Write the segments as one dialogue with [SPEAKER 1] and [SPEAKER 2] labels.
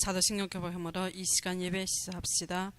[SPEAKER 1] 사도신경 교복함으로 이 시간 예배 시작합시다.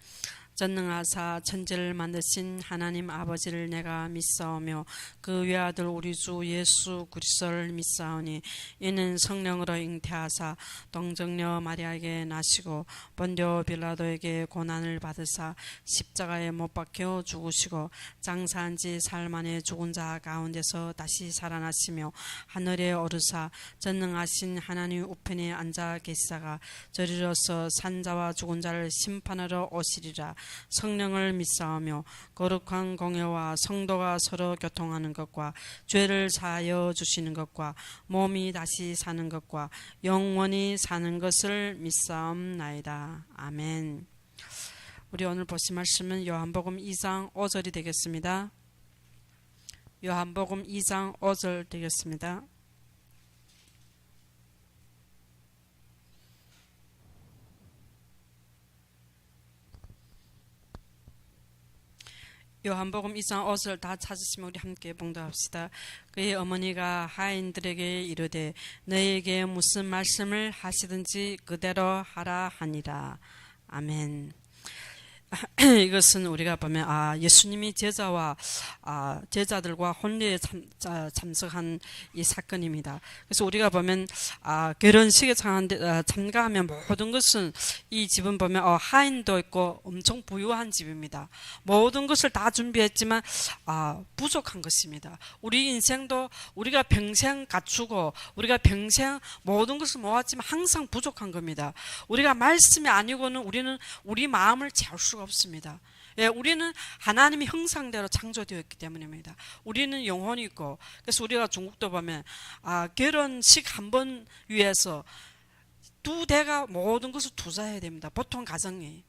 [SPEAKER 1] 전능하사 천지를 만드신 하나님 아버지를 내가 믿사오며 그 외아들 우리 주 예수 그리스도를 믿사오니 이는 성령으로 잉태하사 동정녀 마리아에게 나시고 본디오 빌라도에게 고난을 받으사 십자가에 못 박혀 죽으시고 장사한 지 사흘 만에 죽은 자 가운데서 다시 살아나시며 하늘에 오르사 전능하신 하나님 우편에 앉아 계시다가 저리로서 산자와 죽은 자를 심판하러 오시리라. 성령을 믿사오며 거룩한 공예와 성도가 서로 교통하는 것과 죄를 사하여 주시는 것과 몸이 다시 사는 것과 영원히 사는 것을 믿사옵나이다. 아멘. 우리 오늘 보실 말씀은 요한복음 2장 5절이 되겠습니다. 요한복음 2장 5절 되겠습니다. 요한복음 2장 5절 다 찾으시면 우리 함께 봉독합시다. 그의 어머니가 하인들에게 이르되 너희에게 무슨 말씀을 하시든지 그대로 하라 하니라. 아멘. 이것은 우리가 보면 예수님이 제자들과 혼례에 참석한 이 사건입니다. 그래서 우리가 보면 결혼식에 참가하면 모든 것은 이 집은 보면 하인도 있고 엄청 부유한 집입니다. 모든 것을 다 준비했지만 부족한 것입니다. 우리 인생도 우리가 평생 갖추고 우리가 평생 모든 것을 모았지만 항상 부족한 겁니다. 우리가 말씀이 아니고는 우리는 우리 마음을 채울 수가 없습니다. 예, 우리는 하나님의 형상대로 창조되었기 때문입니다. 우리는 영혼이 있고, 그래서 우리가 중국도 보면 결혼식 한 번 위해서 두 대가 모든 것을 투자해야 됩니다. 보통 가정이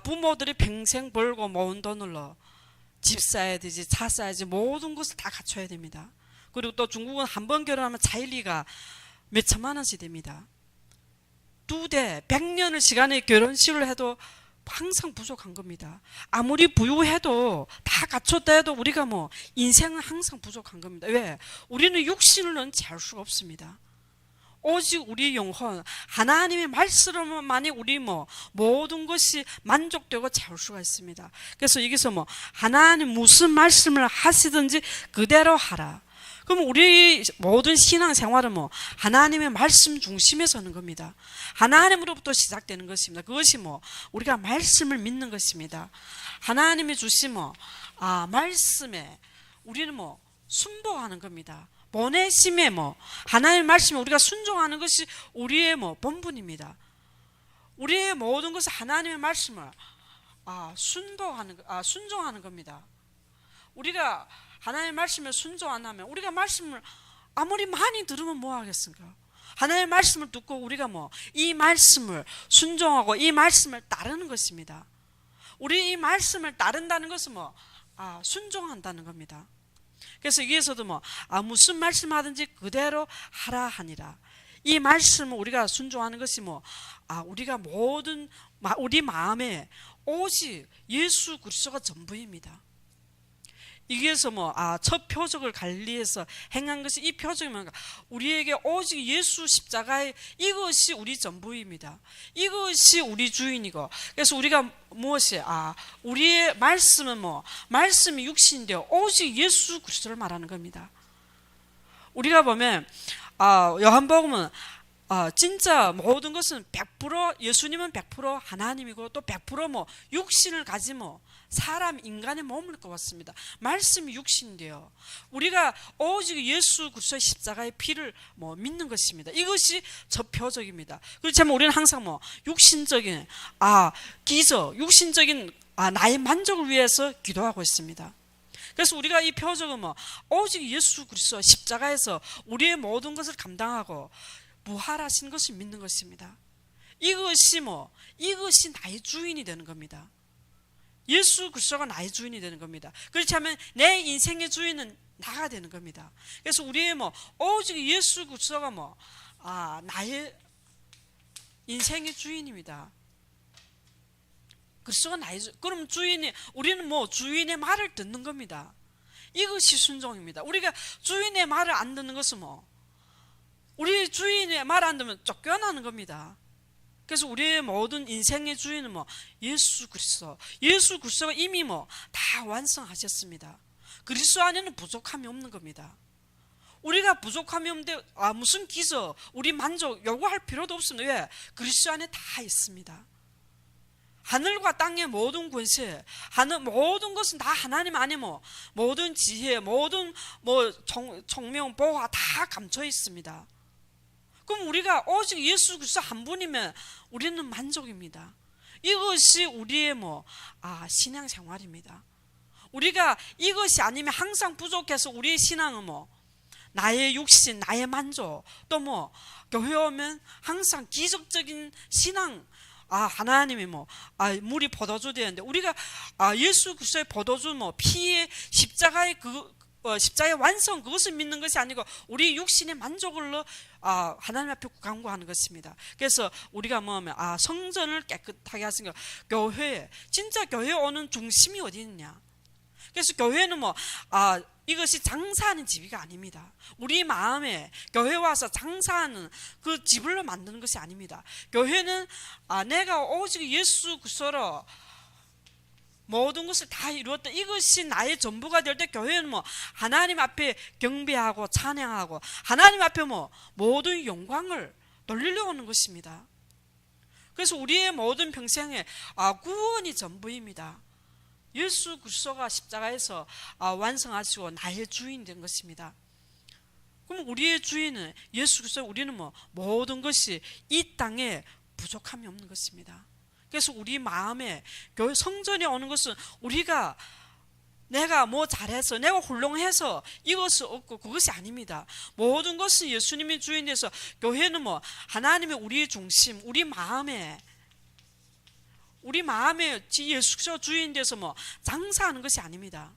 [SPEAKER 1] 부모들이 평생 벌고 모은 돈으로 집 사야 되지, 차 사야지, 모든 것을 다 갖춰야 됩니다. 그리고 또 중국은 한 번 결혼하면 차일리가 몇 천만 원씩 됩니다. 두 대 100년을 시간에 결혼식을 해도 항상 부족한 겁니다. 아무리 부유해도 다 갖췄다 해도 우리가 인생은 항상 부족한 겁니다. 왜? 우리는 육신을 채울 수가 없습니다. 오직 우리 영혼 하나님의 말씀으로만이 우리 모든 것이 만족되고 채울 수가 있습니다. 그래서 여기서 하나님 무슨 말씀을 하시든지 그대로 하라. 그럼 우리 모든 신앙생활은 하나님의 말씀 중심에 서는 겁니다. 하나님으로부터 시작되는 것입니다. 그것이 우리가 말씀을 믿는 것입니다. 하나님이 주신 말씀에 우리는 순복하는 겁니다. 보내심에 하나님의 말씀에 우리가 순종하는 것이 우리의 본분입니다. 우리의 모든 것은 하나님의 말씀을 순종하는 겁니다. 우리가 하나님의 말씀에 순종 안 하면 우리가 말씀을 아무리 많이 들으면 뭐 하겠습니까? 하나님의 말씀을 듣고 우리가 이 말씀을 순종하고 이 말씀을 따르는 것입니다. 우리 이 말씀을 따른다는 것은 순종한다는 겁니다. 그래서 여기에서도 무슨 말씀하든지 그대로 하라 하니라. 이 말씀을 우리가 순종하는 것이 우리가 모든 우리 마음에 오직 예수 그리스도가 전부입니다. 여기에서 첫 표적을 갈릴리에서 행한 것이 이 표적이 뭔가 우리에게 오직 예수 십자가의 이것이 우리 전부입니다. 이것이 우리 주인이고, 그래서 우리가 무엇이 우리의 말씀은 말씀이 육신인데요, 오직 예수 그리스도를 말하는 겁니다. 우리가 보면 요한복음은 진짜 모든 것은 100% 예수님은 100% 하나님이고 또 100% 육신을 가진 사람 인간의 몸을 꿔왔습니다. 말씀이 육신인데요, 우리가 오직 예수 그리스도의 십자가의 피를 믿는 것입니다. 이것이 첫 표적입니다. 그렇지만 우리는 항상 육신적인 기저, 육신적인 나의 만족을 위해서 기도하고 있습니다. 그래서 우리가 이 표적은 오직 예수 그리스도 십자가에서 우리의 모든 것을 감당하고 부활하신 것을 믿는 것입니다. 이것이 나의 주인이 되는 겁니다. 예수 그리스도가 나의 주인이 되는 겁니다. 그렇지 않으면 내 인생의 주인은 나가 되는 겁니다. 그래서 우리의 오직 예수 그리스도가 나의 인생의 주인입니다. 그리스도가 나의 그럼 우리는 주인의 말을 듣는 겁니다. 이것이 순종입니다. 우리가 주인의 말을 안 듣는 것은 우리 주인의 말 안 듣면 쫓겨나는 겁니다. 그래서 우리의 모든 인생의 주인은 뭐 예수 그리스도. 예수 그리스도가 이미 뭐 다 완성하셨습니다. 그리스도 안에는 부족함이 없는 겁니다. 우리가 부족함이 없는데 무슨 기저, 우리 만족 요구할 필요도 없습니다. 왜? 그리스도 안에 다 있습니다. 하늘과 땅의 모든 권세, 모든 것은 다 하나님 안에 뭐 모든 지혜, 모든 뭐 총명, 보화 다 감춰 있습니다. 그럼 우리가 오직 예수 그리스도 한 분이면 우리는 만족입니다. 이것이 우리의 신앙생활입니다. 우리가 이것이 아니면 항상 부족해서 우리의 신앙은 나의 육신, 나의 만족, 또 교회 오면 항상 기적적인 신앙, 하나님이 물이 포도주 되는데 우리가 예수 그리스도의 포도주 피의 십자가의 십자가의 완성, 그것을 믿는 것이 아니고 우리 육신의 만족을 하나님 앞에 간구하는 것입니다. 그래서 우리가 성전을 깨끗하게 하시는 거, 교회, 진짜 교회 오는 중심이 어디 있느냐. 그래서 교회는 이것이 장사하는 집이 아닙니다. 우리 마음에 교회 와서 장사하는 그 집을 만드는 것이 아닙니다. 교회는 내가 오직 예수 그리스도로 모든 것을 다 이루었다, 이것이 나의 전부가 될 때 교회는 하나님 앞에 경배하고 찬양하고 하나님 앞에 모든 영광을 돌리려 오는 것입니다. 그래서 우리의 모든 평생에 구원이 전부입니다. 예수 그리스도가 십자가에서 완성하시고 나의 주인이 된 것입니다. 그럼 우리의 주인은 예수 그리스도, 우리는 모든 것이 이 땅에 부족함이 없는 것입니다. 그래서 우리 마음에 교회 성전에 오는 것은 우리가 내가 잘해서 내가 훌륭해서 이것을 얻고 그것이 아닙니다. 모든 것은 예수님이 주인 돼서 교회는 하나님의 우리의 중심, 우리 마음에 예수 그리스도 주인 돼서 장사하는 것이 아닙니다.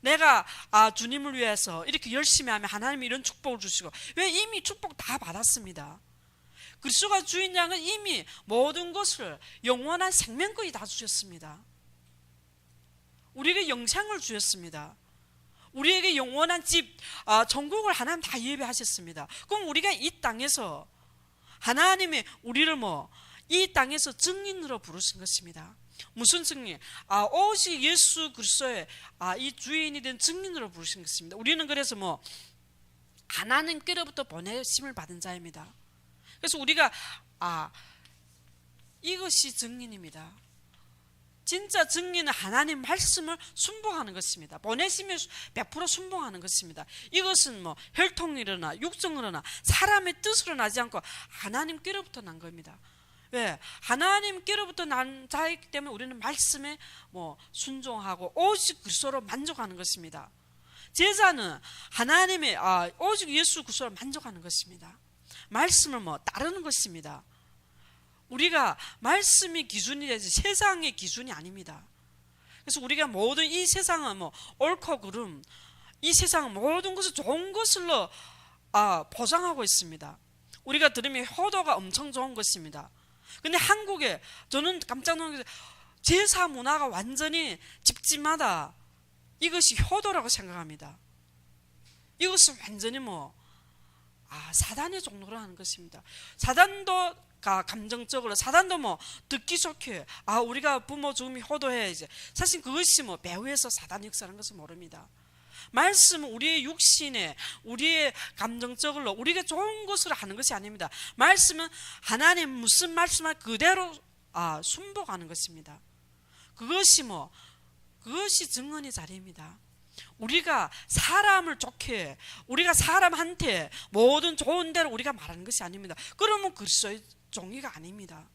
[SPEAKER 1] 내가 주님을 위해서 이렇게 열심히 하면 하나님이 이런 축복을 주시고, 왜? 이미 축복 다 받았습니다. 그리스도가 주인이라는 건 이미 모든 것을 영원한 생명까지 다 주셨습니다. 우리에게 영생을 주셨습니다. 우리에게 영원한 집, 천국을 하나님 다 예배하셨습니다. 그럼 우리가 이 땅에서 하나님이 우리를 이 땅에서 증인으로 부르신 것입니다. 무슨 증인? 오직 예수 그리스도의 이 주인이 된 증인으로 부르신 것입니다. 우리는 그래서 하나님께로부터 보내심을 받은 자입니다. 그래서 우리가 이것이 증인입니다. 진짜 증인은 하나님 말씀을 순종하는 것입니다. 보내심에 100% 순종하는 것입니다. 이것은 혈통이로나 육정으로나 사람의 뜻으로 나지 않고 하나님께로부터 난 겁니다. 왜? 하나님께로부터 난 자이기 때문에 우리는 말씀에 순종하고 오직 그리스도로 만족하는 것입니다. 제자는 하나님의 오직 예수 그리스도로 만족하는 것입니다. 말씀을 따르는 것입니다. 우리가 말씀이 기준이 되지 세상의 기준이 아닙니다. 그래서 우리가 모든 이 세상은 옳고 그름, 이 세상은 모든 것을 좋은 것으로 보장하고 있습니다. 우리가 들으면 효도가 엄청 좋은 것입니다. 근데 한국에 저는 깜짝 놀란 게 제사 문화가 완전히 집집마다 이것이 효도라고 생각합니다. 이것은 완전히 사단의 종로로 하는 것입니다. 사단도 감정적으로, 사단도 듣기 좋게 우리가 부모 죽음이 효도해야지. 사실 그것이 배후에서 사단이 역사하는 것을 모릅니다. 말씀은 우리의 육신에, 우리의 감정적으로 우리가 좋은 것을 하는 것이 아닙니다. 말씀은 하나님 무슨 말씀을 그대로 순복하는 것입니다. 그것이 증언의 자리입니다. 우리가 사람을 좋게, 우리가 사람한테 모든 좋은 대로 우리가 말하는 것이 아닙니다. 그러면 그리스도의 종이가 아닙니다.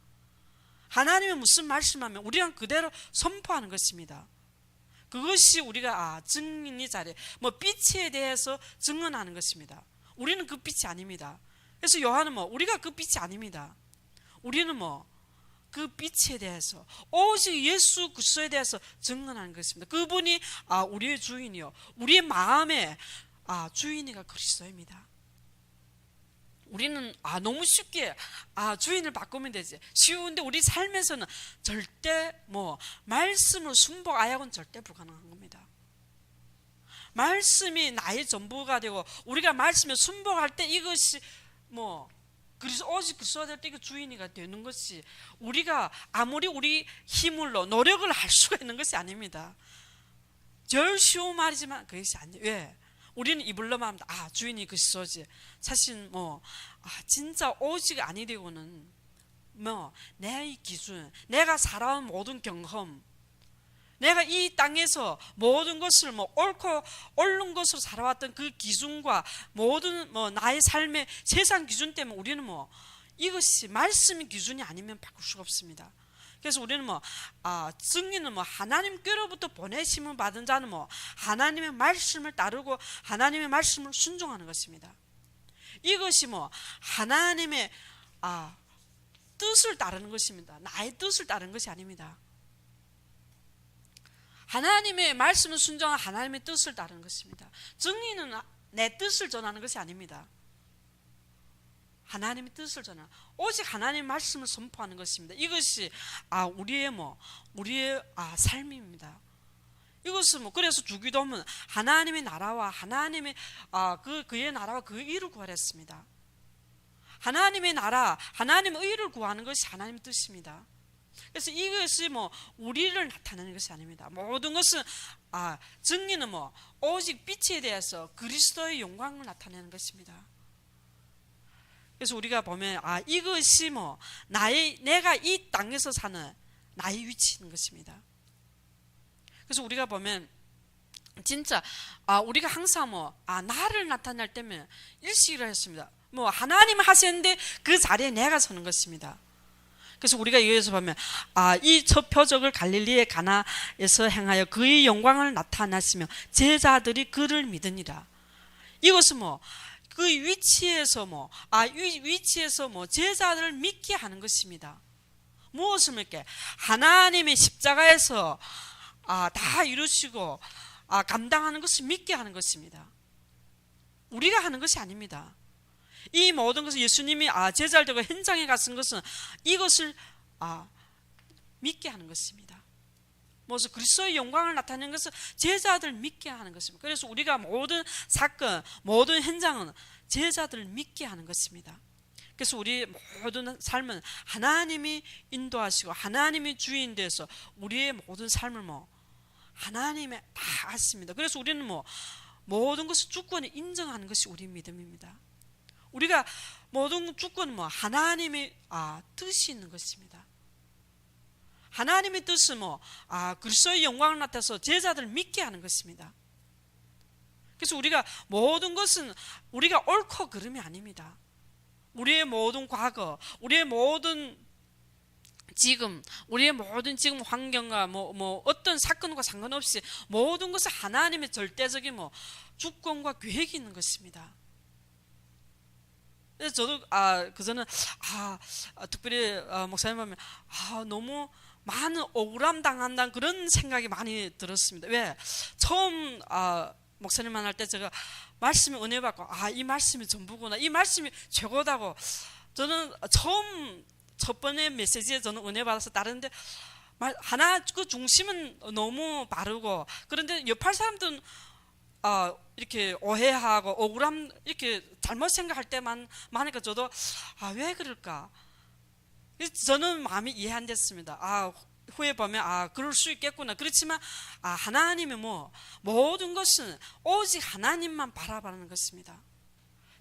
[SPEAKER 1] 하나님이 무슨 말씀하면 우리는 그대로 선포하는 것입니다. 그것이 우리가 증인의 자리, 빛에 대해서 증언하는 것입니다. 우리는 그 빛이 아닙니다. 그래서 요한은 우리가 그 빛이 아닙니다. 우리는 그 빛에 대해서 오직 예수 그리스도에 대해서 증언하는 것입니다. 그분이 우리의 주인이요, 우리의 마음의 주인이가 그리스도입니다. 우리는 너무 쉽게 주인을 바꾸면 되지. 쉬운데 우리 삶에서는 절대 말씀을 순복하여는 절대 불가능한 겁니다. 말씀이 나의 전부가 되고 우리가 말씀에 순복할 때 이것이 그래서 오직 그리스도가 될 때 주인이가 되는 것이 우리가 아무리 우리 힘으로 노력을 할 수가 있는 것이 아닙니다. 절 쉬운 말이지만 그것이 아니에요. 왜? 우리는 입을로만 합니다. 아, 주인이 그리스도지. 사실 진짜 오직 아니 되고는 내 기준, 내가 살아온 모든 경험, 내가 이 땅에서 모든 것을 옳고 옳은 것으로 살아왔던 그 기준과 모든 나의 삶의 세상 기준 때문에 우리는 이것이 말씀의 기준이 아니면 바꿀 수가 없습니다. 그래서 우리는 증인은 하나님께로부터 보내심을 받은 자는 하나님의 말씀을 따르고 하나님의 말씀을 순종하는 것입니다. 이것이 하나님의 뜻을 따르는 것입니다. 나의 뜻을 따르는 것이 아닙니다. 하나님의 말씀을 순종한 하나님의 뜻을 따르는 것입니다. 증인은 내 뜻을 전하는 것이 아닙니다. 하나님의 뜻을 전하는, 오직 하나님의 말씀을 선포하는 것입니다. 이것이 우리의 삶입니다. 이것은 그래서 주기도문 하나님의 나라와 하나님의 그의 나라와 그 의를 구하랬습니다. 하나님의 나라, 하나님의 의를 구하는 것이 하나님의 뜻입니다. 그래서 이것이 우리를 나타내는 것이 아닙니다. 모든 것은 증인은 오직 빛에 대해서 그리스도의 영광을 나타내는 것입니다. 그래서 우리가 보면 이것이 내가 이 땅에서 사는 나의 위치인 것입니다. 그래서 우리가 보면 진짜 우리가 항상 나를 나타낼 때면 일식이라 했습니다. 하나님 하시는데 그 자리에 내가 서는 것입니다. 그래서 우리가 여기서 보면 이 첫 표적을 갈릴리의 가나에서 행하여 그의 영광을 나타났으며 제자들이 그를 믿으니라. 이것은 그 위치에서 위치에서 제자들을 믿게 하는 것입니다. 무엇을 믿게? 하나님의 십자가에서 다 이루시고 감당하는 것을 믿게 하는 것입니다. 우리가 하는 것이 아닙니다. 이 모든 것을 예수님이 제자를 들고 현장에 갔은 것은 이것을 믿게 하는 것입니다. 무슨 그리스도의 영광을 나타내는 것은 제자들 믿게 하는 것입니다. 그래서 우리가 모든 사건, 모든 현장은 제자들을 믿게 하는 것입니다. 그래서 우리 모든 삶은 하나님이 인도하시고 하나님이 주인 되어서 우리의 모든 삶을 하나님의 다 아십니다. 그래서 우리는 모든 것을 주권을 인정하는 것이 우리 믿음입니다. 우리가 모든 주권은 하나님의 뜻이 있는 것입니다. 하나님의 뜻은 그리스도의 영광을 나타내서 제자들을 믿게 하는 것입니다. 그래서 우리가 모든 것은 우리가 옳고 그름이 아닙니다. 우리의 모든 과거, 우리의 모든 지금, 우리의 모든 지금 환경과 어떤 사건과 상관없이 모든 것은 하나님의 절대적인 주권과 계획이 있는 것입니다. 그래서 저도 그저는 특별히 목사님 보면 너무 많은 억울함 당한다는 그런 생각이 많이 들었습니다. 왜? 처음 목사님 만날 때 제가 말씀에 은혜 받고 이 말씀이 전부구나, 이 말씀이 최고다고 저는 처음 첫 번째 메시지에 저는 은혜 받아서 다른데 하나 그 중심은 너무 바르고, 그런데 옆에 사람들은 이렇게 오해하고 억울함 이렇게 잘못 생각할 때만 많으니까 저도 왜 그럴까? 저는 마음이 이해 안 됐습니다. 후에 보면 그럴 수 있겠구나. 그렇지만 하나님의 모든 것은 오직 하나님만 바라보는 것입니다.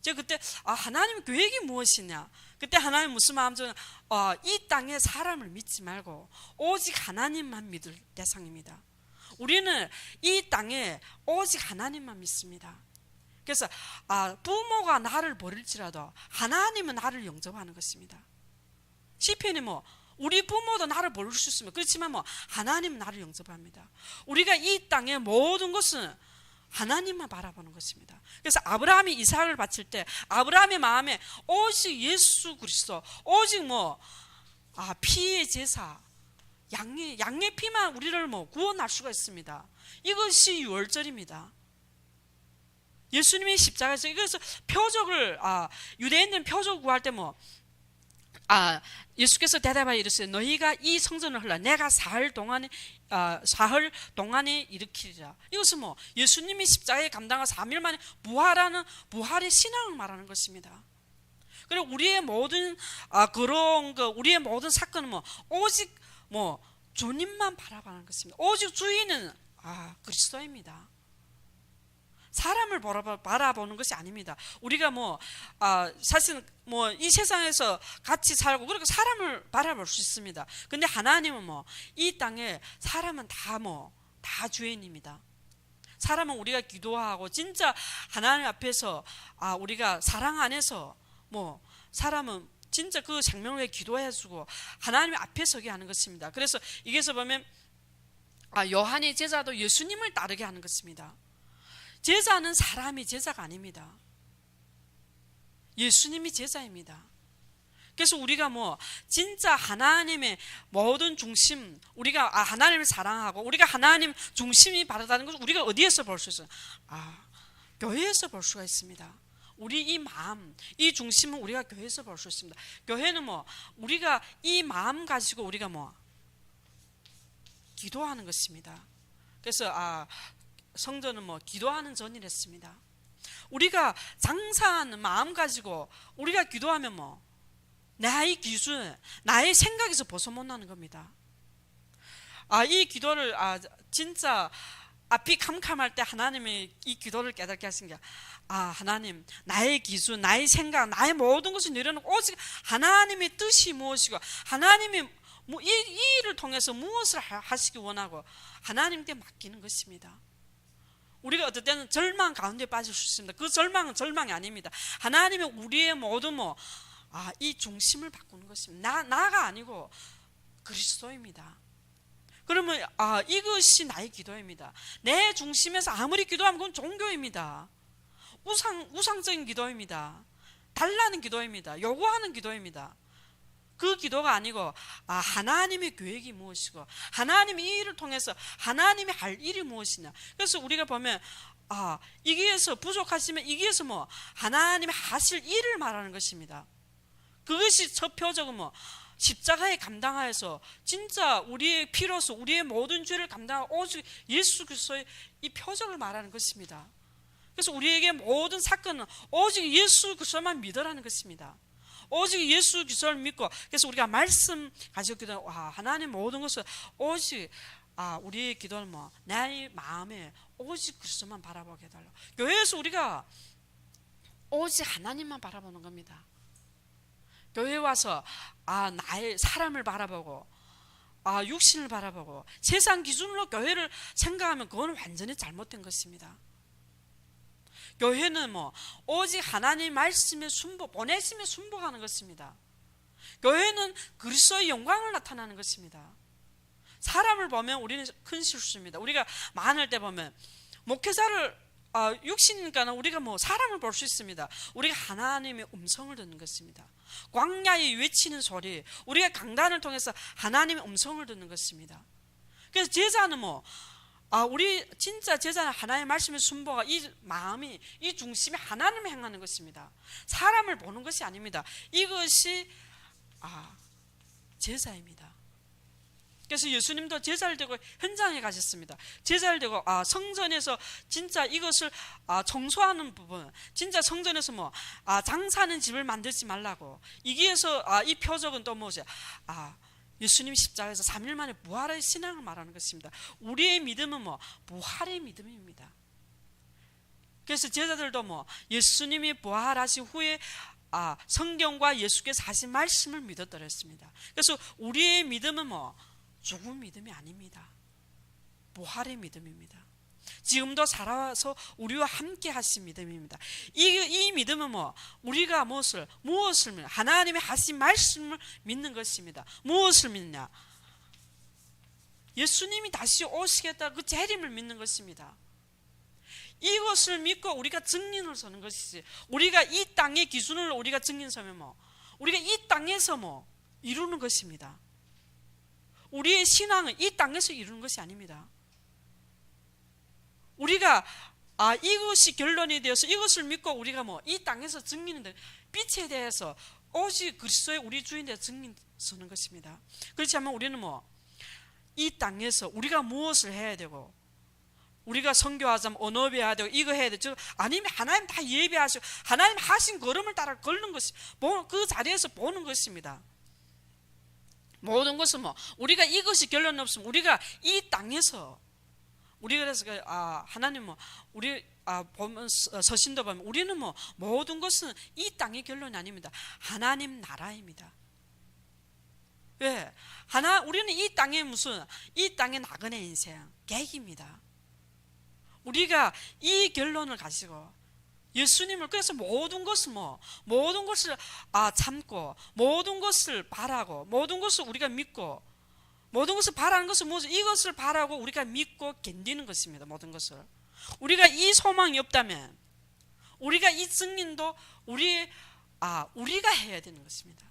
[SPEAKER 1] 제가 그때 하나님의 계획이 무엇이냐? 그때 하나님 무슨 마음은 이 땅에 사람을 믿지 말고 오직 하나님만 믿을 대상입니다. 우리는 이 땅에 오직 하나님만 믿습니다. 그래서 부모가 나를 버릴지라도 하나님은 나를 영접하는 것입니다. 시편이 우리 부모도 나를 버릴 수 있으면 그렇지만 하나님은 나를 영접합니다. 우리가 이 땅의 모든 것은 하나님만 바라보는 것입니다. 그래서 아브라함이 이삭을 바칠 때 아브라함의 마음에 오직 예수 그리스도, 오직 피의 제사, 양의 피만 우리를 구원할 수가 있습니다. 이것이 유월절입니다. 예수님의 십자가에서 이것을 표적을 유대인들은 표적 구할 때 예수께서 대답하여 이르시되 너희가 이 성전을 헐라 내가 사흘 동안에 일으키리라. 이것은 예수님이 십자가에 감당한 3일 만에 부활하는 부활의 신앙을 말하는 것입니다. 그리고 우리의 모든 그런 우리의 모든 사건은 뭐 오직 뭐 주님만 바라보는 것입니다. 오직 주인은 그리스도입니다. 사람을 바라보는 것이 아닙니다. 우리가 사실은 이 세상에서 같이 살고 그렇게 사람을 바라볼 수 있습니다. 근데 하나님은 이 땅에 사람은 다 주인입니다. 사람은 우리가 기도하고 진짜 하나님 앞에서 우리가 사랑 안에서 사람은 진짜 그 생명을 위해 기도해주고 하나님 앞에 서게 하는 것입니다. 그래서 여기서 보면 요한의 제자도 예수님을 따르게 하는 것입니다. 제자는 사람이 제자가 아닙니다. 예수님이 제자입니다. 그래서 우리가 진짜 하나님의 모든 중심, 우리가 하나님을 사랑하고 우리가 하나님 중심이 바르다는 것을 우리가 어디에서 볼 수 있어요? 교회에서 볼 수가 있습니다. 우리 이 마음, 이 중심은 우리가 교회에서 볼 수 있습니다. 교회는 우리가 이 마음 가지고 우리가 기도하는 것입니다. 그래서 성전은 기도하는 전이랬습니다. 우리가 장사하는 마음 가지고 우리가 기도하면 나의 기준, 나의 생각에서 벗어 못 나는 겁니다. 이 기도를 진짜 앞이 캄캄할 때 하나님이 이 기도를 깨닫게 하신 게 하나님, 나의 기준, 나의 생각, 나의 모든 것을 내려놓고 오직 하나님의 뜻이 무엇이고 하나님이 이 일을 통해서 무엇을 하시기 원하고 하나님께 맡기는 것입니다. 우리가 어떨 때는 절망 가운데 빠질 수 있습니다. 그 절망은 절망이 아닙니다. 하나님이 우리의 모든 이 중심을 바꾸는 것입니다. 나가 아니고 그리스도입니다. 그러면 이것이 나의 기도입니다. 내 중심에서 아무리 기도하면 그건 종교입니다. 우상적인 기도입니다. 달라는 기도입니다. 요구하는 기도입니다. 그 기도가 아니고 하나님의 계획이 무엇이고 하나님이 이 일을 통해서 하나님이 할 일이 무엇이냐. 그래서 우리가 보면 이기에서 부족하시면 이기에서 하나님이 하실 일을 말하는 것입니다. 그것이 첫 표적은 십자가에 감당하여서 진짜 우리의 피로서 우리의 모든 죄를 감당하고 오직 예수 그리스도의 이 표적을 말하는 것입니다. 그래서 우리에게 모든 사건은 오직 예수 그리스도만 믿으라는 것입니다. 오직 예수 그리스도를 믿고 그래서 우리가 말씀 가지고 기도 하나님 모든 것을 오직 우리의 기도는 나의 마음에 오직 그리스도만 바라보게 해달라. 교회에서 우리가 오직 하나님만 바라보는 겁니다. 교회 와서 나의 사람을 바라보고 육신을 바라보고 세상 기준으로 교회를 생각하면 그건 완전히 잘못된 것입니다. 교회는 오직 하나님 말씀에 보내심에 순복하는 것입니다. 교회는 그리스도의 영광을 나타나는 것입니다. 사람을 보면 우리는 큰 실수입니다. 우리가 많을 때 보면 목회자를 육신이니까 우리가 사람을 볼 수 있습니다. 우리가 하나님의 음성을 듣는 것입니다. 광야에 외치는 소리, 우리가 강단을 통해서 하나님의 음성을 듣는 것입니다. 그래서 제자는 우리 진짜 제자는 하나님의 말씀에 순보가 이 마음이 이 중심이 하나님을 행하는 것입니다. 사람을 보는 것이 아닙니다. 이것이 제자입니다. 그래서 예수님도 제자를 되고 현장에 가셨습니다. 제자를 되고 성전에서 진짜 이것을 청소하는 부분, 진짜 성전에서 장사하는 집을 만들지 말라고. 이기에서 이 표적은 또 무엇이야? 예수님이 십자가에서 3일 만에 부활의 신앙을 말하는 것입니다. 우리의 믿음은 부활의 믿음입니다. 그래서 제자들도 예수님이 부활하신 후에 성경과 예수께서 하신 말씀을 믿었더랬습니다. 그래서 우리의 믿음은 죽은 믿음이 아닙니다. 부활의 믿음입니다. 지금도 살아서 우리와 함께 하신 믿음입니다. 이 믿음은 우리가 무엇을 믿냐? 하나님의 하신 말씀을 믿는 것입니다. 무엇을 믿냐? 예수님이 다시 오시겠다 그 재림을 믿는 것입니다. 이것을 믿고 우리가 증인을 서는 것이지. 우리가 이 땅의 기준을 우리가 증인 서면 우리가 이 땅에서 이루는 것입니다. 우리의 신앙은 이 땅에서 이루는 것이 아닙니다. 우리가 이것이 결론이 되어서 이것을 믿고 우리가 이 땅에서 증인인데 빛에 대해서 오직 그리스도의 우리 주인에 대해서 증인 서는 것입니다. 그렇지 않으면 우리는 이 땅에서 우리가 무엇을 해야 되고 우리가 선교하자면 언어배워야 되고 이거 해야 되고 아니면 하나님 다 예배하시고 하나님 하신 걸음을 따라 걷는 것이 그 자리에서 보는 것입니다. 모든 것은 우리가 이것이 결론 없으면 우리가 이 땅에서 우리가 그래서 하나님 우리 보면 서신도 보면 우리는 모든 것은 이 땅의 결론이 아닙니다. 하나님 나라입니다. 왜? 우리는 이 땅에 이 땅의 나그네 인생 계획입니다. 우리가 이 결론을 가지고 예수님을 그래서 모든 것을 참고 모든 것을 바라고 모든 것을 우리가 믿고 모든 것을 바라는 것은 뭐죠? 이것을 바라고 우리가 믿고 견디는 것입니다. 모든 것을 우리가 이 소망이 없다면 우리가 이 증인도 우리가 해야 되는 것입니다.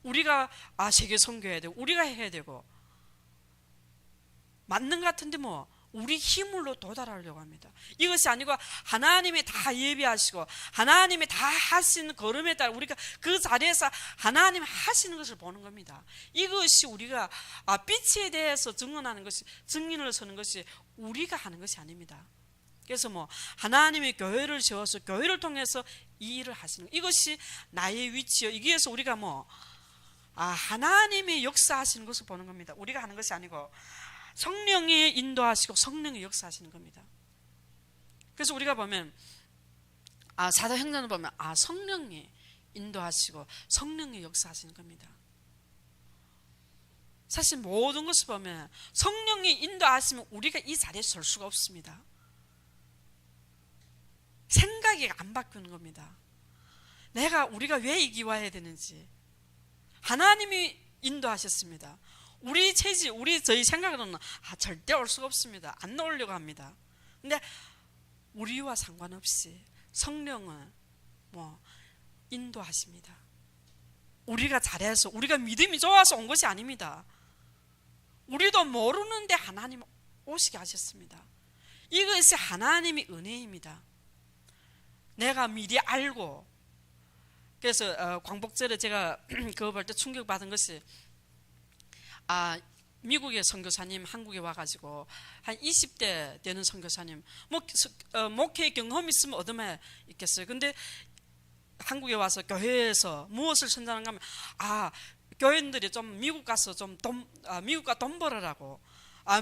[SPEAKER 1] 우리가 세계 선교해야 되고 우리가 해야 되고 맞는 것 같은데 우리 힘으로 도달하려고 합니다. 이것이 아니고 하나님이 다 예비하시고 하나님이 다 하시는 걸음에 따라 우리가 그 자리에서 하나님 하시는 것을 보는 겁니다. 이것이 우리가 빛에 대해서 증언하는 것이 증인을 서는 것이 우리가 하는 것이 아닙니다. 그래서 하나님이 교회를 세워서 교회를 통해서 이 일을 하시는 이것이 나의 위치요. 이기에서 우리가 하나님이 역사하시는 것을 보는 겁니다. 우리가 하는 것이 아니고 성령이 인도하시고 성령이 역사하시는 겁니다. 그래서 우리가 보면 사도행전을 보면 성령이 인도하시고 성령이 역사하시는 겁니다. 사실 모든 것을 보면 성령이 인도하시면 우리가 이 자리에 설 수가 없습니다. 생각이 안 바뀌는 겁니다. 우리가 왜 이 기와해야 되는지 하나님이 인도하셨습니다. 우리 체질, 저희 생각으로는 절대 올 수가 없습니다. 안 나오려고 합니다. 근데 우리와 상관없이 성령은 인도하십니다. 우리가 잘해서 우리가 믿음이 좋아서 온 것이 아닙니다. 우리도 모르는데 하나님 오시게 하셨습니다. 이것이 하나님의 은혜입니다. 내가 미리 알고 그래서 광복절에 제가 그거 볼 때 충격받은 것이 미국의 선교사님 한국에 와가지고 한 20대 되는 선교사님 목회 경험 있으면 얻으면 있겠어요. 근데 한국에 와서 교회에서 무엇을 선전하는가 하면 교인들이 좀 미국 가서 미국과 돈 벌으라고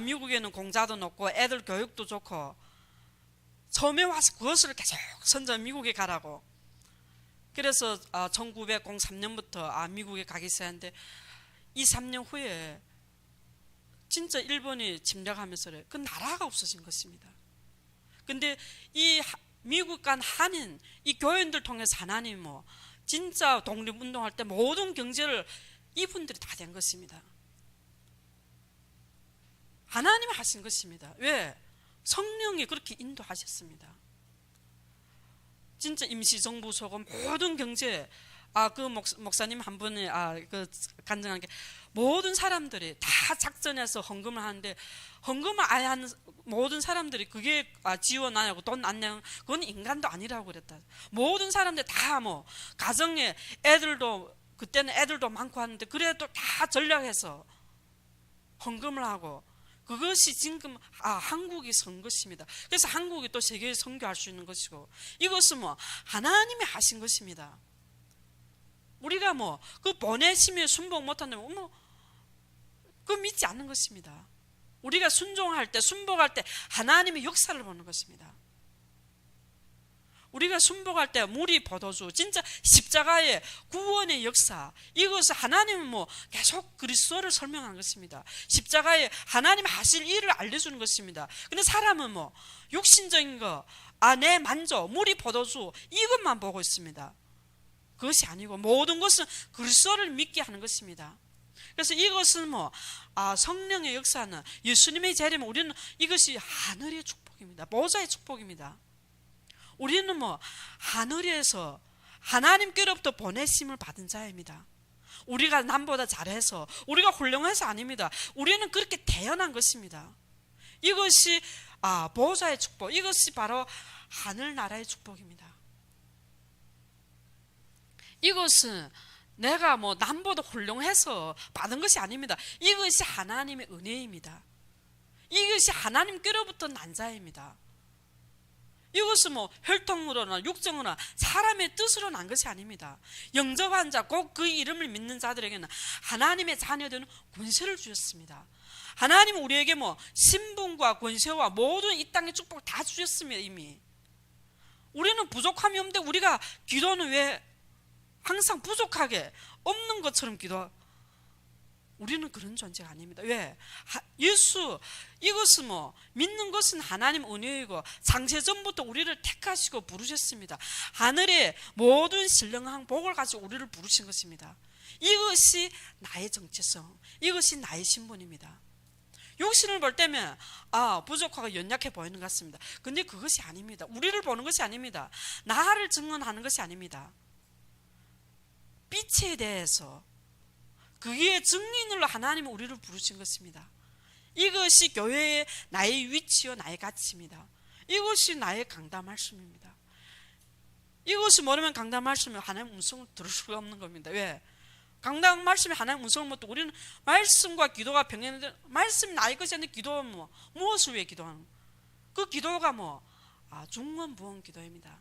[SPEAKER 1] 미국에는 공자도 높고 애들 교육도 좋고 처음에 와서 그것을 계속 미국에 가라고. 그래서 1903년부터 미국에 가기 시작했는데 2-3년 후에 진짜 일본이 침략하면서 그 나라가 없어진 것입니다. 근데 이 미국 간 한인 이 교인들 통해서 하나님 진짜 독립운동할 때 모든 경제를 이분들이 다 된 것입니다. 하나님이 하신 것입니다. 왜? 성령이 그렇게 인도하셨습니다. 진짜 임시정부 소고 모든 경제 그 목사님 한 분이 그 간증한 게 모든 사람들이 다 작전해서 헌금을 하는데 헌금을 아예 하는 모든 사람들이 그게 지원 안 하고 돈 안 내는 그건 인간도 아니라고 그랬다. 모든 사람들 다 가정에 애들도 그때는 애들도 많고 하는데 그래도 다 전략해서 헌금을 하고 그것이 지금 한국이 선 것입니다. 그래서 한국이 또 세계에 선교할 수 있는 것이고 이것은 하나님이 하신 것입니다. 우리가 그 보내심에 순복 못한다면 그 믿지 않는 것입니다. 우리가 순종할 때 순복할 때 하나님의 역사를 보는 것입니다. 우리가 순복할 때 무리 포도주 진짜 십자가의 구원의 역사 이것을 하나님은 계속 그리스도를 설명하는 것입니다. 십자가에 하나님 하실 일을 알려주는 것입니다. 근데 사람은 육신적인 거 내 만족 무리 포도주 이것만 보고 있습니다. 그것이 아니고 모든 것은 그리스도를 믿게 하는 것입니다. 그래서 이것은 성령의 역사는 예수님의 재림은 우리는 이것이 하늘의 축복입니다. 보좌의 축복입니다. 우리는 하늘에서 하나님께로부터 보내심을 받은 자입니다. 우리가 남보다 잘해서 우리가 훌륭해서 아닙니다. 우리는 그렇게 태어난 것입니다. 이것이 보좌의 축복 이것이 바로 하늘나라의 축복입니다. 이것은 내가 남보다 훌륭해서 받은 것이 아닙니다. 이것이 하나님의 은혜입니다. 이것이 하나님께로부터 난 자입니다. 이것은 뭐 혈통으로나 육정으로나 사람의 뜻으로 난 것이 아닙니다. 영접한 자, 꼭 그 이름을 믿는 자들에게는 하나님의 자녀되는 권세를 주셨습니다. 하나님은 우리에게 뭐 신분과 권세와 모든 이 땅의 축복을 다 주셨습니다. 이미 우리는 부족함이 없는데 우리가 기도는 왜 항상 부족하게 없는 것처럼 기도? 우리는 그런 존재가 아닙니다. 왜? 예수, 이것은 뭐 믿는 것은 하나님 은혜이고 창세전부터 우리를 택하시고 부르셨습니다. 하늘의 모든 신령한 복을 가지고 우리를 부르신 것입니다. 이것이 나의 정체성, 이것이 나의 신분입니다. 육신을 볼 때면 부족하고 연약해 보이는 것 같습니다. 근데 그것이 아닙니다. 우리를 보는 것이 아닙니다. 나를 증언하는 것이 아닙니다. 빛에 대해서 그의 증인으로 하나님은 우리를 부르신 것입니다. 이것이 교회의 나의 위치요 나의 가치입니다. 이것이 나의 강단 말씀입니다. 이것이 모르면 강단 말씀이 하나님의 음성을 들을 수가 없는 겁니다. 왜? 강단 말씀이 하나님의 음성을 못 듣고 우리는 말씀과 기도가 병행되는데 말씀이 나의 것이 아닌데 기도는 뭐 무엇을 위해 기도하는 그 기도가 중언부언 기도입니다.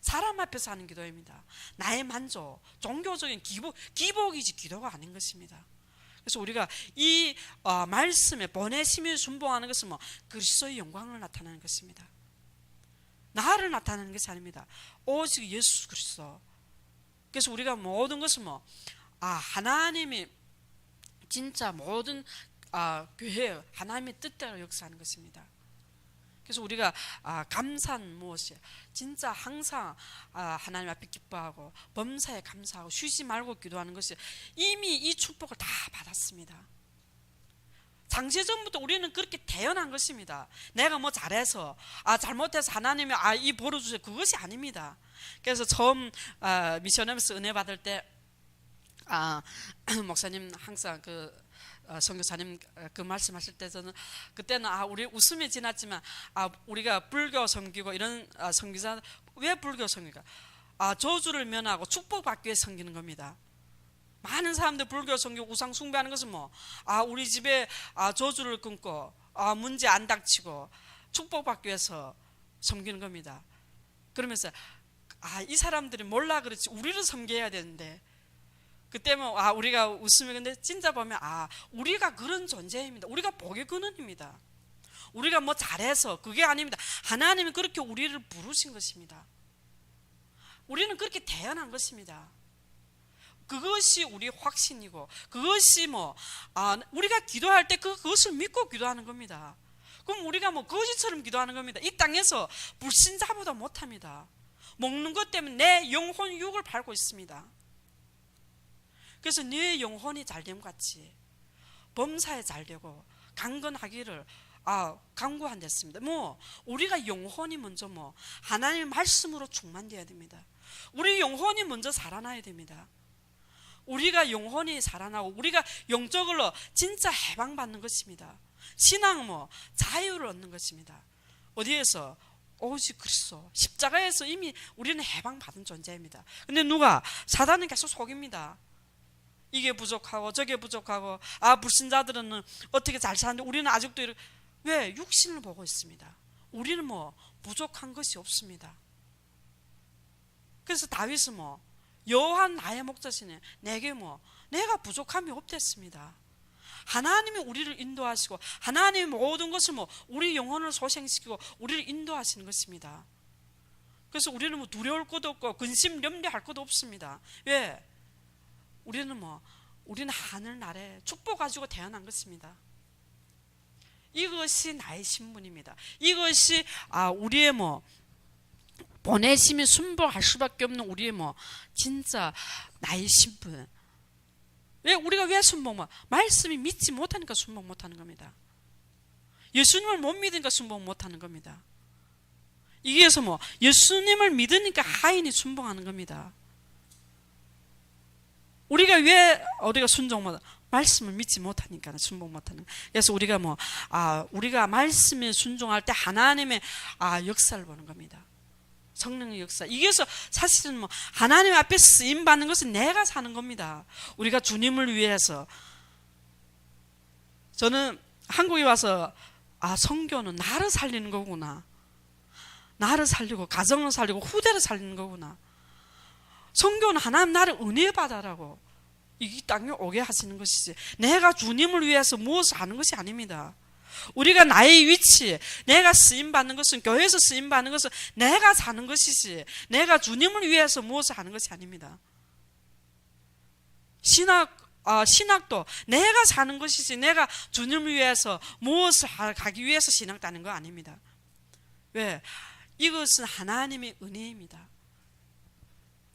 [SPEAKER 1] 사람 앞에서 하는 기도입니다. 나의 만족, 종교적인 기복이지 기도가 아닌 것입니다. 그래서 우리가 이 말씀에 보내심에 순종하는 것은 그리스도의 영광을 나타내는 것입니다. 나를 나타내는 것이 아닙니다. 오직 예수 그리스도. 그래서 우리가 모든 것은 하나님이 진짜 모든 교회 하나님의 뜻대로 역사하는 것입니다. 그래서 우리가 감사는 무엇이에요? 진짜 항상 하나님 앞에 기뻐하고 범사에 감사하고 쉬지 말고 기도하는 것이 이미 이 축복을 다 받았습니다. 창세전부터 우리는 그렇게 태어난 것입니다. 내가 뭐 잘해서 잘못해서 하나님이 이 복을 주세요 그것이 아닙니다. 그래서 처음 미션하면서 은혜 받을 때 목사님 항상 선교사님 그 말씀하실 때 저는 그때는 우리 웃음이 지났지만 우리가 불교 섬기고 이런 선교사 왜 불교 섬기가 저주를 면하고 축복받기 위해 섬기는 겁니다. 많은 사람들 불교 섬기고 우상 숭배하는 것은 우리 집에 저주를 끊고 문제 안 닥치고 축복받기 위해서 섬기는 겁니다. 그러면서 이 사람들이 몰라 그렇지 우리를 섬겨야 되는데 그때는 우리가 웃으면 근데 진짜 보면 우리가 그런 존재입니다. 우리가 복의 근원입니다. 우리가 뭐 잘해서 그게 아닙니다. 하나님이 그렇게 우리를 부르신 것입니다. 우리는 그렇게 태어난 것입니다. 그것이 우리 확신이고 그것이 우리가 기도할 때 그것을 믿고 기도하는 겁니다. 그럼 우리가 거지처럼 기도하는 겁니다. 이 땅에서 불신자보다 못합니다. 먹는 것 때문에 내 영혼 유혹을 밟고 있습니다. 그래서 네 영혼이 잘됨 같이 범사에 잘되고 강건하기를 강구한댔습니다. 우리가 영혼이 먼저 하나님의 말씀으로 충만되어야 됩니다. 우리 영혼이 먼저 살아나야 됩니다. 우리가 영혼이 살아나고 우리가 영적으로 진짜 해방받는 것입니다. 신앙은 자유를 얻는 것입니다. 어디에서? 오직 그리스도 십자가에서 이미 우리는 해방받은 존재입니다. 근데 사단은 계속 속입니다. 이게 부족하고 저게 부족하고 불신자들은 어떻게 잘 사는데 우리는 아직도 왜? 육신을 보고 있습니다. 우리는 부족한 것이 없습니다. 그래서 다윗은 여호와는 나의 목자시네 내게 내가 부족함이 없댔습니다. 하나님이 우리를 인도하시고 하나님의 모든 것을 우리 영혼을 소생시키고 우리를 인도하시는 것입니다. 그래서 우리는 두려울 것도 없고 근심 염려할 것도 없습니다. 왜? 우리는 하늘나라에 축복 가지고 태어난 것입니다. 이것이 나의 신분입니다. 이것이 우리의 보내심이 순복할 수밖에 없는 우리의 진짜 나의 신분. 우리가 왜 순복? 말씀이 믿지 못하니까 순복 못하는 겁니다. 예수님을 못 믿으니까 순복 못하는 겁니다. 이게서 예수님을 믿으니까 하인이 순복하는 겁니다. 우리가 왜 우리가 순종 못 말씀을 믿지 못하니까 순종 못하는. 그래서 우리가 우리가 말씀에 순종할 때 하나님의 역사를 보는 겁니다. 성령의 역사. 이게서 사실은 하나님 앞에 쓰임 받는 것은 내가 사는 겁니다. 우리가 주님을 위해서. 저는 한국에 와서 선교는 나를 살리는 거구나. 나를 살리고 가정을 살리고 후대를 살리는 거구나. 선교는 하나님 나를 은혜 받아라고 이 땅에 오게 하시는 것이지, 내가 주님을 위해서 무엇을 하는 것이 아닙니다. 우리가 나의 위치, 내가 쓰임받는 것은, 교회에서 쓰임받는 것은 내가 사는 것이지, 내가 주님을 위해서 무엇을 하는 것이 아닙니다. 신학도 내가 사는 것이지, 내가 주님을 위해서 무엇을 가기 위해서 신앙다는 거 아닙니다. 왜? 이것은 하나님의 은혜입니다.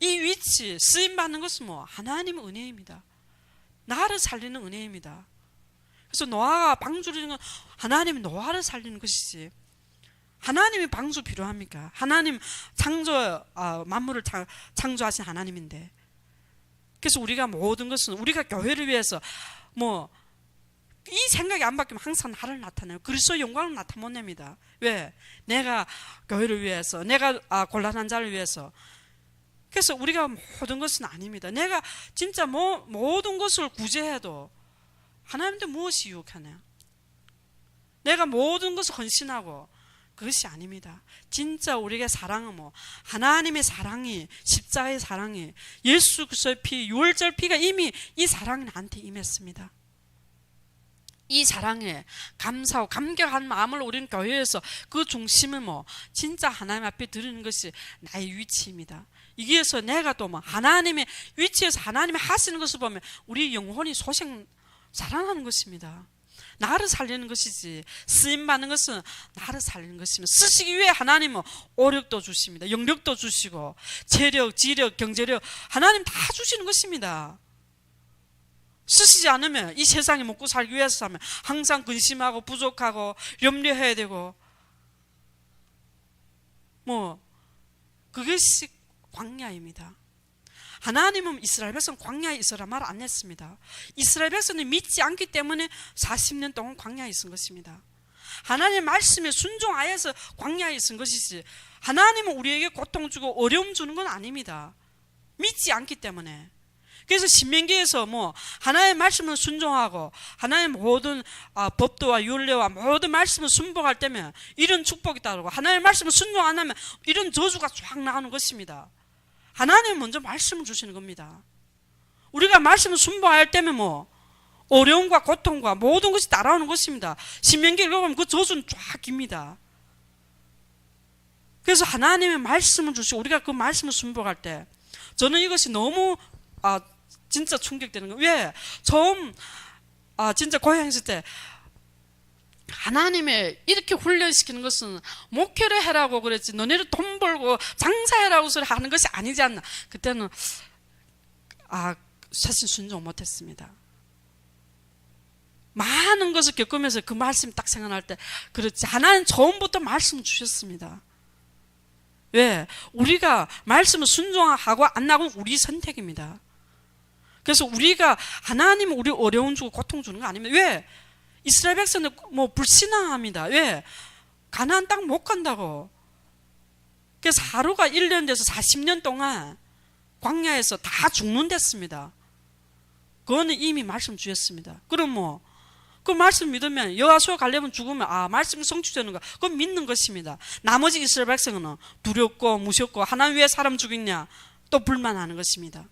[SPEAKER 1] 이 위치, 쓰임받는 것은 하나님의 은혜입니다. 나를 살리는 은혜입니다. 그래서 노아가 방주를 이루는 건 하나님이 노아를 살리는 것이지, 하나님이 방주 필요합니까? 하나님 만물을 창조하신 하나님인데. 그래서 우리가 모든 것은, 우리가 교회를 위해서 이 생각이 안 바뀌면 항상 나를 나타내요. 그리스도의 영광을 나타 못 냅니다. 왜? 내가 교회를 위해서, 내가 곤란한 자를 위해서. 그래서 우리가 모든 것은 아닙니다. 내가 진짜 모든 것을 구제해도 하나님한테 무엇이 유혹하나요? 내가 모든 것을 헌신하고, 그것이 아닙니다. 진짜 우리에게 사랑은 하나님의 사랑이, 십자가의 사랑이, 예수 그리스도의 피, 유월절 피가 이미 이 사랑이 나한테 임했습니다. 이 사랑에 감사하고 감격한 마음을 우리는 교회에서 그 중심을 진짜 하나님 앞에 드리는 것이 나의 위치입니다. 여기에서 내가 또 하나님의 위치에서 하나님이 하시는 것을 보면 우리 영혼이 살아나는 것입니다. 나를 살리는 것이지, 쓰임받는 것은 나를 살리는 것입니다. 쓰시기 위해 하나님은 오력도 주십니다. 영력도 주시고, 재력, 지력, 경제력 하나님 다 주시는 것입니다. 쓰시지 않으면 이 세상에 먹고 살기 위해서 하면 항상 근심하고 부족하고 염려해야 되고, 그것이 광야입니다. 하나님은 이스라엘 백성 광야에 있으라 말 안 했습니다. 이스라엘 백성이 믿지 않기 때문에 40년 동안 광야에 있은 것입니다. 하나님의 말씀에 순종하여서 광야에 있은 것이지, 하나님은 우리에게 고통 주고 어려움 주는 건 아닙니다. 믿지 않기 때문에. 그래서 신명기에서 하나님의 말씀을 순종하고 하나님의 모든 법도와 율례와 모든 말씀을 순복할 때면 이런 축복이 따르고, 하나님의 말씀을 순종 안 하면 이런 저주가 쫙 나오는 것입니다. 하나님은 먼저 말씀을 주시는 겁니다. 우리가 말씀을 순종할 때면 어려움과 고통과 모든 것이 따라오는 것입니다. 신명기 읽어보면 그 저주는 쫙 깁니다. 그래서 하나님의 말씀을 주시고 우리가 그 말씀을 순종할 때, 저는 이것이 너무 진짜 충격되는 거예요. 왜? 처음 진짜 고향에 있을 때 하나님의 이렇게 훈련시키는 것은 목회를 해라고 그랬지, 너네를 돈 벌고 장사해라고 하는 것이 아니지 않나. 그때는 사실 순종 못했습니다. 많은 것을 겪으면서 그 말씀이 딱 생각날 때, 그렇지, 하나님 처음부터 말씀을 주셨습니다. 왜? 우리가 말씀을 순종하고 안 하고는 우리 선택입니다. 그래서 우리가 하나님은 우리 어려움 주고 고통 주는 거 아닙니다. 왜? 이스라엘 백성은 불신앙합니다. 왜? 가나안 땅 못 간다고. 그래서 하루가 1년 돼서 40년 동안 광야에서 다 죽는댔습니다. 그거는 이미 말씀 주셨습니다. 그럼 그 말씀 믿으면, 여호수아 갈렙은 죽으면 말씀이 성취되는 거, 그건 믿는 것입니다. 나머지 이스라엘 백성은 두렵고 무섭고 하나님 왜 사람 죽이냐 또 불만하는 것입니다.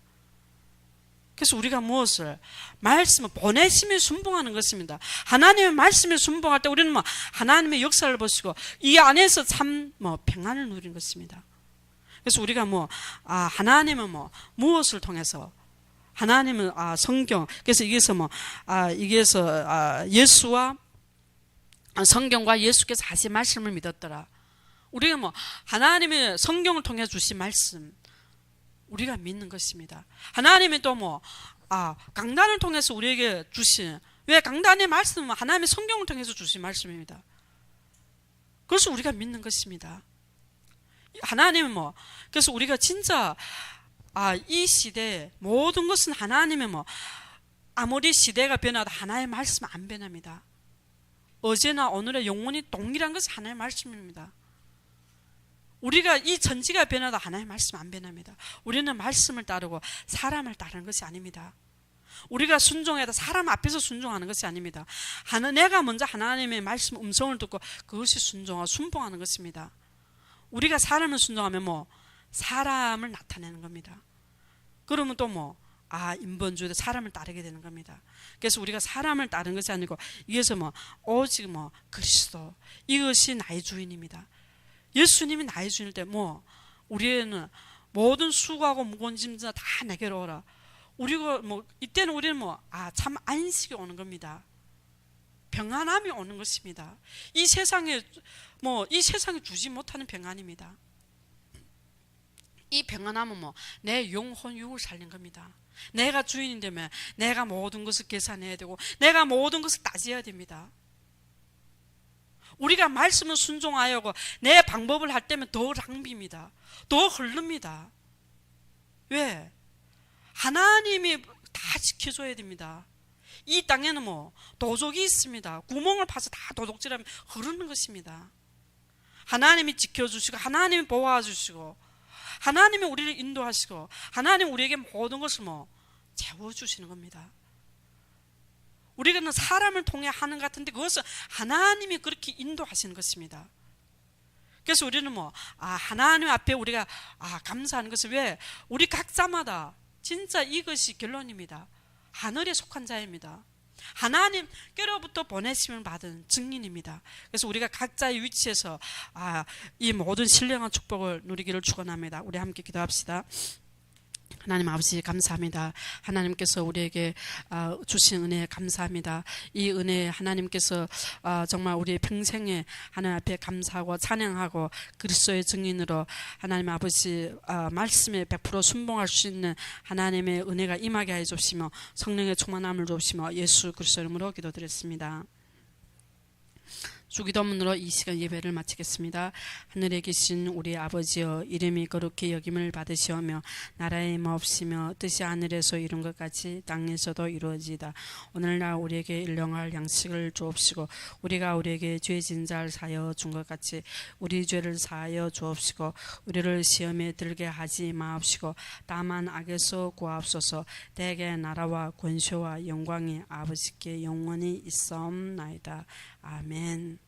[SPEAKER 1] 그래서 우리가 무엇을? 말씀을 보내심에 순종하는 것입니다. 하나님의 말씀에 순종할 때 우리는 하나님의 역사를 보시고 이 안에서 참 평안을 누리는 것입니다. 그래서 우리가 하나님은 무엇을 통해서? 하나님은 성경, 그래서 여기에서 예수와 성경과 예수께서 하신 말씀을 믿었더라. 우리가 하나님의 성경을 통해 주신 말씀, 우리가 믿는 것입니다. 하나님이 또 강단을 통해서 우리에게 주신, 왜? 강단의 말씀은 하나님의 성경을 통해서 주신 말씀입니다. 그래서 우리가 믿는 것입니다. 하나님은 그래서 우리가 진짜 이 시대에 모든 것은 하나님의 아무리 시대가 변화도 하나의 말씀은 안 변합니다. 어제나 오늘의 영원히 동일한 것은 하나의 말씀입니다. 우리가 이 천지가 변화도 하나의 말씀 안 변합니다. 우리는 말씀을 따르고 사람을 따르는 것이 아닙니다. 우리가 순종해도 사람 앞에서 순종하는 것이 아닙니다. 내가 먼저 하나님의 말씀 음성을 듣고 그것이 순종하고 순종하는 것입니다. 우리가 사람을 순종하면 뭐 사람을 나타내는 겁니다. 그러면 또 인본주의도 사람을 따르게 되는 겁니다. 그래서 우리가 사람을 따르는 것이 아니고 이것은 오직 그리스도, 이것이 나의 주인입니다. 예수님이 나의 주인일 때 우리는 모든 수고하고 무거운 짐들 다 내게로 오라. 우리가 이때는 우리는 참 안식이 오는 겁니다. 평안함이 오는 것입니다. 이 세상에 주지 못하는 평안입니다. 이 평안함은 내 영혼 육을 살린 겁니다. 내가 주인이 되면 내가 모든 것을 계산해야 되고 내가 모든 것을 따져야 됩니다. 우리가 말씀을 순종하여고 내 방법을 할 때면 더 낭비입니다. 더 흐릅니다. 왜? 하나님이 다 지켜줘야 됩니다. 이 땅에는 도적이 있습니다. 구멍을 파서 다 도둑질하면 흐르는 것입니다. 하나님이 지켜주시고 하나님이 보호해주시고 하나님이 우리를 인도하시고 하나님 우리에게 모든 것을 채워주시는 겁니다. 우리는 사람을 통해 하는 것 같은데 그것은 하나님이 그렇게 인도하시는 것입니다. 그래서 우리는 하나님 앞에 우리가 감사하는 것은 왜? 우리 각자마다 진짜 이것이 결론입니다. 하늘에 속한 자입니다. 하나님께로부터 보내심을 받은 증인입니다. 그래서 우리가 각자의 위치에서 이 모든 신령한 축복을 누리기를 축원합니다. 우리 함께 기도합시다. 하나님 아버지 감사합니다. 하나님께서 우리에게 주신 은혜 감사합니다. 이 은혜 하나님께서 정말 우리의 평생에 하나님 앞에 감사하고 찬양하고 그리스도의 증인으로 하나님 아버지 말씀에 100% 순종할 수 있는 하나님의 은혜가 임하게 해 주시며 성령의 충만함을 주시며 예수 그리스도 이름으로 기도드렸습니다. 주기도문으로 이 시간 예배를 마치겠습니다. 하늘에 계신 우리 아버지여, 이름이 거룩히 여김을 받으시오며 나라의 마옵시며 뜻이 하늘에서 이룬 것 같이 땅에서도 이루어지이다. 오늘날 우리에게 일용할 양식을 주옵시고 우리가 우리에게 죄진 자를 사하여 준 것 같이 우리 죄를 사하여 주옵시고 우리를 시험에 들게 하지 마옵시고 다만 악에서 구하옵소서. 대개 나라와 권세와 영광이 아버지께 영원히 있사옵나이다. 아멘.